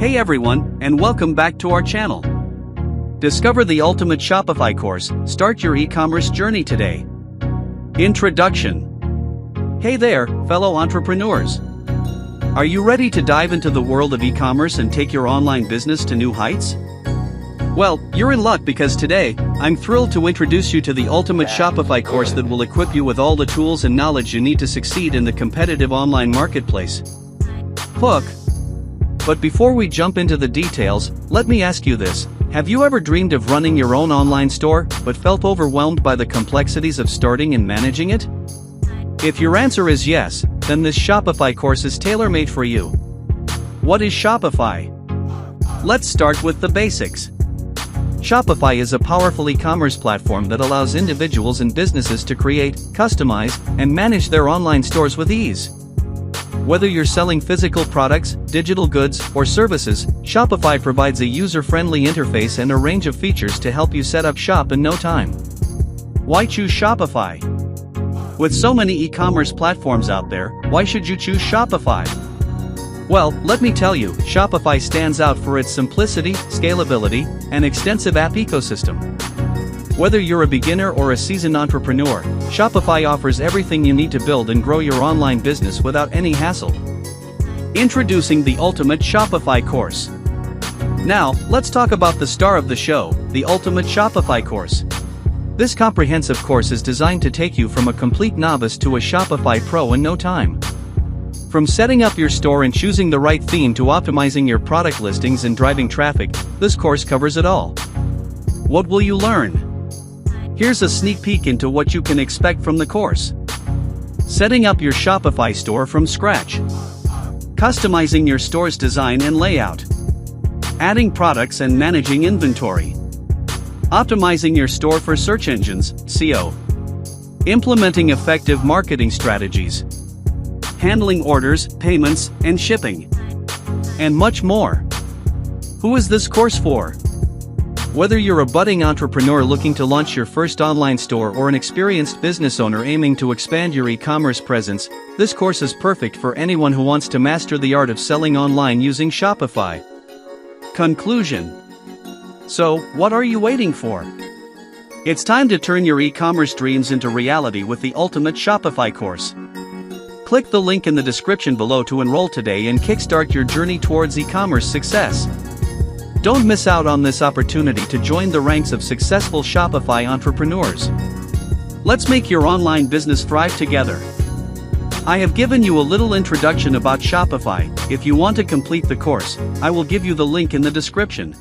Hey everyone, and welcome back to our channel. Discover the ultimate Shopify course, start your e-commerce journey today. Introduction. Hey there, fellow entrepreneurs. Are you ready to dive into the world of e-commerce and take your online business to new heights? Well, you're in luck because today, I'm thrilled to introduce you to the ultimate Shopify course that will equip you with all the tools and knowledge you need to succeed in the competitive online marketplace. Hook. But before we jump into the details, let me ask you this: have you ever dreamed of running your own online store, but felt overwhelmed by the complexities of starting and managing it? If your answer is yes, then this Shopify course is tailor-made for you. What is Shopify? Let's start with the basics. Shopify is a powerful e-commerce platform that allows individuals and businesses to create, customize, and manage their online stores with ease. Whether you're selling physical products, digital goods, or services, Shopify provides a user-friendly interface and a range of features to help you set up shop in no time. Why choose Shopify? With so many e-commerce platforms out there, why should you choose Shopify? Well, let me tell you, Shopify stands out for its simplicity, scalability, and extensive app ecosystem. Whether you're a beginner or a seasoned entrepreneur, Shopify offers everything you need to build and grow your online business without any hassle. Introducing the ultimate Shopify course. Now, let's talk about the star of the show, the ultimate Shopify course. This comprehensive course is designed to take you from a complete novice to a Shopify pro in no time. From setting up your store and choosing the right theme to optimizing your product listings and driving traffic, this course covers it all. What will you learn? Here's a sneak peek into what you can expect from the course. Setting up your Shopify store from scratch. Customizing your store's design and layout. Adding products and managing inventory. Optimizing your store for search engines, SEO. Implementing effective marketing strategies. Handling orders, payments, and shipping. And much more. Who is this course for? Whether you're a budding entrepreneur looking to launch your first online store or an experienced business owner aiming to expand your e-commerce presence, this course is perfect for anyone who wants to master the art of selling online using Shopify. Conclusion. So, what are you waiting for? It's time to turn your e-commerce dreams into reality with the ultimate Shopify course. Click the link in the description below to enroll today and kickstart your journey towards e-commerce success. Don't miss out on this opportunity to join the ranks of successful Shopify entrepreneurs. Let's make your online business thrive together. I have given you a little introduction about Shopify. If you want to complete the course, I will give you the link in the description.